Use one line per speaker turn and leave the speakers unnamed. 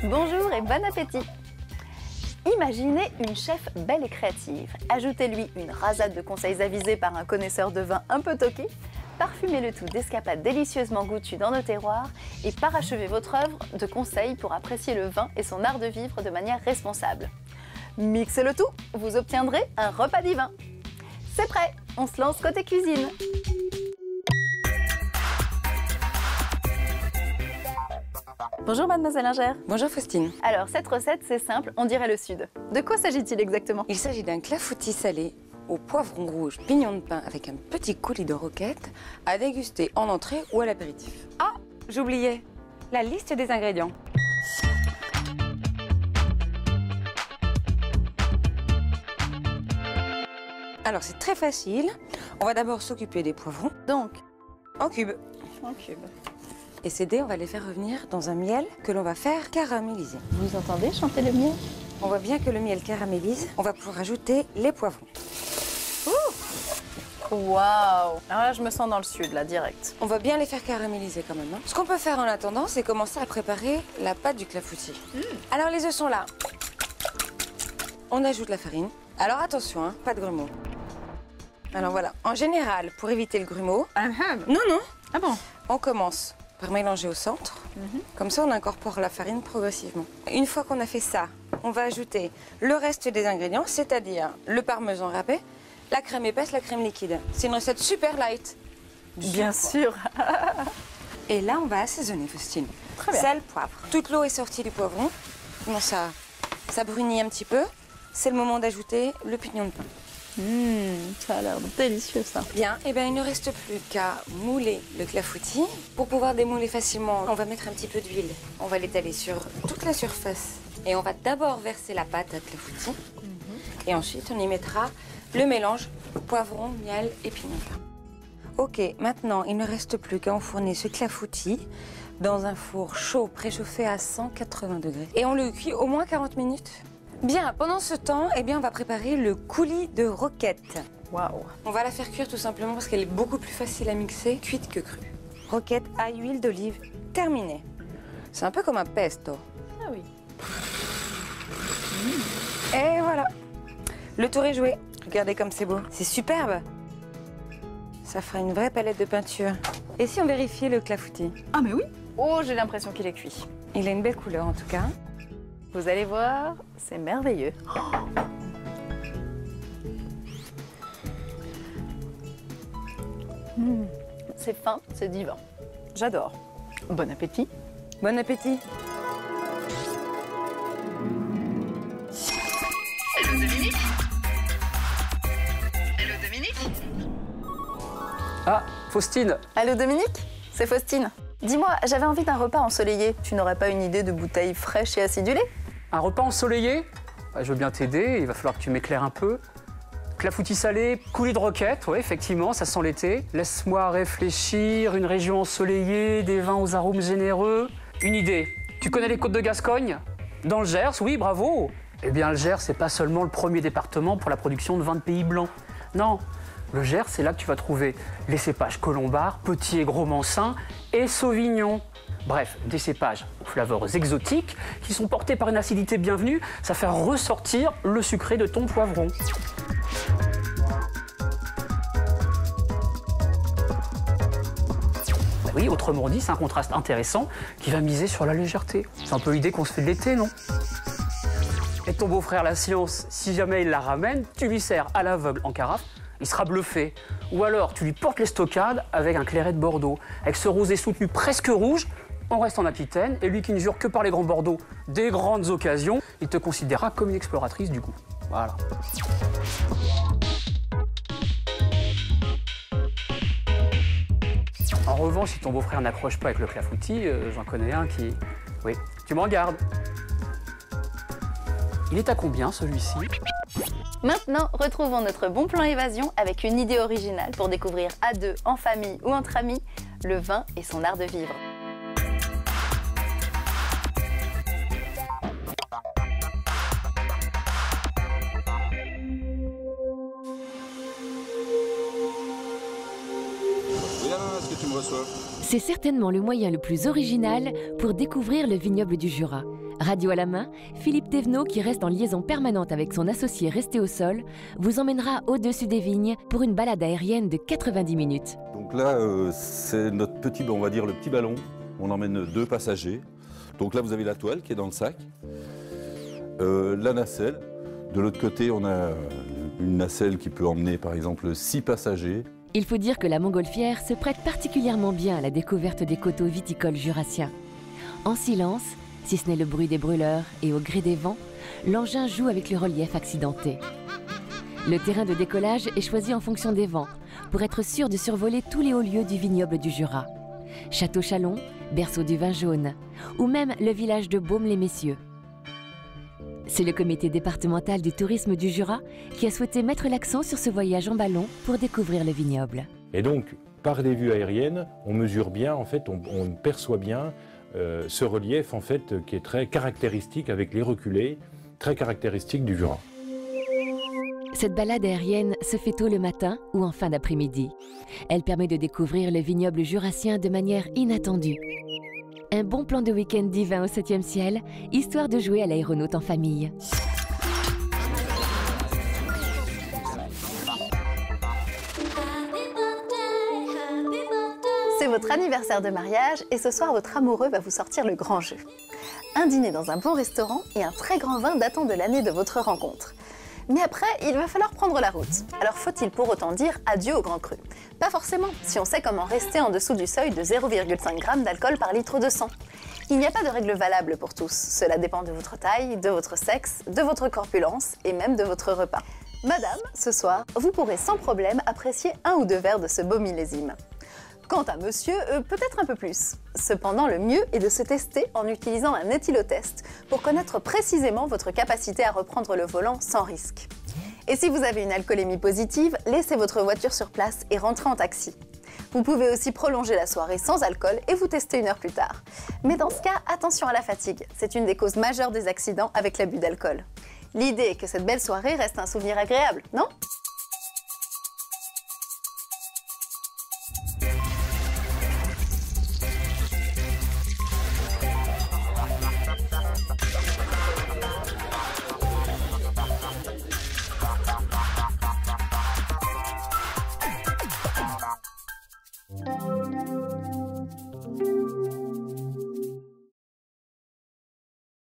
Bonjour et bon appétit! Imaginez une chef belle et créative. Ajoutez-lui une rasade de conseils avisés par un connaisseur de vin un peu toqué. Parfumez le tout d'escapades délicieusement goûtues dans nos terroirs et parachevez votre œuvre de conseils pour apprécier le vin et son art de vivre de manière responsable. Mixez le tout, vous obtiendrez un repas divin. C'est prêt, on se lance côté cuisine. Bonjour Mademoiselle Ingère.
Bonjour Faustine.
Alors cette recette c'est simple, on dirait le sud. De quoi s'agit-il exactement?
Il s'agit d'un clafoutis salé au poivron rouge, pignon de pain avec un petit coulis de roquette à déguster en entrée ou à l'apéritif. Ah, j'oubliais la liste des ingrédients. Alors c'est très facile. On va d'abord s'occuper des poivrons.
Donc,
en cubes.
en cube.
Et ces dés, on va les faire revenir dans un miel que l'on va faire caraméliser.
Vous entendez chanter le miel?
On voit bien que le miel caramélise. On va pouvoir ajouter les poivrons.
Waouh! Alors là, je me sens dans le sud, là, direct.
On va bien les faire caraméliser quand même. Hein. Ce qu'on peut faire en attendant, c'est commencer à préparer la pâte du clafoutis. Alors les œufs sont là. On ajoute la farine. Alors attention, hein, pas de grumeaux. Alors voilà, en général, pour éviter le grumeau... Non, non.
Ah bon?
On commence par mélanger au centre. Comme ça, on incorpore la farine progressivement. Une fois qu'on a fait ça, on va ajouter le reste des ingrédients, c'est-à-dire le parmesan râpé, la crème épaisse, la crème liquide. C'est une recette super light.
Bien sûr.
Et là, on va assaisonner, Faustine.
Très bien.
Sel, poivre. Toute l'eau est sortie du poivron. Bon, ça brunit un petit peu. C'est le moment d'ajouter le pignon de pain.
Ça a l'air délicieux ça.
Bien, et bien il ne reste plus qu'à mouler le clafoutis. Pour pouvoir démouler facilement, on va mettre un petit peu d'huile. On va l'étaler sur toute la surface. Et on va d'abord verser la pâte à clafoutis. Et ensuite, on y mettra le mélange poivron, miel et pignon de pain. Ok, maintenant, il ne reste plus qu'à enfourner ce clafoutis dans un four chaud préchauffé à 180 degrés. Et on le cuit au moins 40 minutes. Bien, pendant ce temps, eh bien, on va préparer le coulis de roquette.
Waouh!
On va la faire cuire tout simplement parce qu'elle est beaucoup plus facile à mixer, cuite que crue. Roquette, ail, huile d'olive, terminé. C'est un peu comme un pesto.
Ah oui.
Et voilà. Le tour est joué. Regardez comme c'est beau. C'est superbe. Ça fera une vraie palette de peinture. Et si on vérifiait le clafoutis?
Ah mais oui! Oh, j'ai l'impression qu'il est cuit.
Il a une belle couleur en tout cas.
Vous allez voir, c'est merveilleux. C'est fin, c'est divin. J'adore. Bon appétit.
Bon appétit.
Hello Dominique. Hello Dominique.
Ah, Faustine.
Allô Dominique, c'est Faustine. Dis-moi, j'avais envie d'un repas ensoleillé. Tu n'aurais pas une idée de bouteille fraîche et acidulée?
Un repas ensoleillé? Je veux bien t'aider, il va falloir que tu m'éclaires un peu. Clafoutis salé, coulis de roquette, oui, effectivement, ça sent l'été. Laisse-moi réfléchir, une région ensoleillée, des vins aux arômes généreux. Une idée, tu connais les Côtes de Gascogne? Dans le Gers, oui, bravo. Eh bien, le Gers, c'est pas seulement le premier département pour la production de vins de pays blancs. Non, le Gers, c'est là que tu vas trouver les cépages colombards, petits et gros mansins et sauvignon. Bref, des cépages aux flaveurs exotiques qui sont portés par une acidité bienvenue, ça fait ressortir le sucré de ton poivron. Bah oui, autrement dit, c'est un contraste intéressant qui va miser sur la légèreté. C'est un peu l'idée qu'on se fait de l'été, non? Et ton beau-frère, la science, si jamais il la ramène, tu lui sers à l'aveugle en carafe, il sera bluffé. Ou alors, tu lui portes l'estocade avec un clairet de Bordeaux. Avec ce rosé soutenu presque rouge, on reste en Aquitaine, et lui qui ne jure que par les grands Bordeaux des grandes occasions, il te considérera comme une exploratrice du goût. Voilà. En revanche, si ton beau-frère n'accroche pas avec le clafoutis, j'en connais un qui... Oui, tu m'en gardes. Il est à combien, celui-ci?
Maintenant, retrouvons notre bon plan évasion avec une idée originale pour découvrir à deux, en famille ou entre amis, le vin et son art de vivre.
Oui, Alain, est-ce que tu me reçois? C'est certainement le moyen le plus original pour découvrir le vignoble du Jura. Radio à la main, Philippe Thévenot, qui reste en liaison permanente avec son associé resté au sol, vous emmènera au-dessus des vignes pour une balade aérienne de 90 minutes.
Donc là, c'est notre petit, on va dire le petit ballon. On emmène 2 passagers. Donc là, vous avez la toile qui est dans le sac, la nacelle. De l'autre côté, on a une nacelle qui peut emmener par exemple 6 passagers.
Il faut dire que la montgolfière se prête particulièrement bien à la découverte des coteaux viticoles jurassiens. En silence, si ce n'est le bruit des brûleurs et au gré des vents, l'engin joue avec le relief accidenté. Le terrain de décollage est choisi en fonction des vents, pour être sûr de survoler tous les hauts lieux du vignoble du Jura. Château-Chalon, berceau du vin jaune, ou même le village de Baume-les-Messieurs. C'est le comité départemental du tourisme du Jura qui a souhaité mettre l'accent sur ce voyage en ballon pour découvrir le vignoble.
Et donc, par les vues aériennes, on mesure bien, en fait, on perçoit bien ce relief en fait, qui est très caractéristique avec les reculés, très caractéristique du Jura.
Cette balade aérienne se fait tôt le matin ou en fin d'après-midi. Elle permet de découvrir le vignoble jurassien de manière inattendue. Un bon plan de week-end divin au 7e ciel, histoire de jouer à l'aéronaute en famille.
C'est votre anniversaire de mariage et ce soir, votre amoureux va vous sortir le grand jeu. Un dîner dans un bon restaurant et un très grand vin datant de l'année de votre rencontre. Mais après, il va falloir prendre la route. Alors faut-il pour autant dire adieu au grand cru? Pas forcément, si on sait comment rester en dessous du seuil de 0,5 g d'alcool par litre de sang. Il n'y a pas de règle valable pour tous. Cela dépend de votre taille, de votre sexe, de votre corpulence et même de votre repas. Madame, ce soir, vous pourrez sans problème apprécier 1 ou 2 verres de ce beau millésime. Quant à monsieur, peut-être un peu plus. Cependant, le mieux est de se tester en utilisant un éthylotest pour connaître précisément votre capacité à reprendre le volant sans risque. Et si vous avez une alcoolémie positive, laissez votre voiture sur place et rentrez en taxi. Vous pouvez aussi prolonger la soirée sans alcool et vous tester 1 heure plus tard. Mais dans ce cas, attention à la fatigue. C'est une des causes majeures des accidents avec l'abus d'alcool. L'idée est que cette belle soirée reste un souvenir agréable, non ?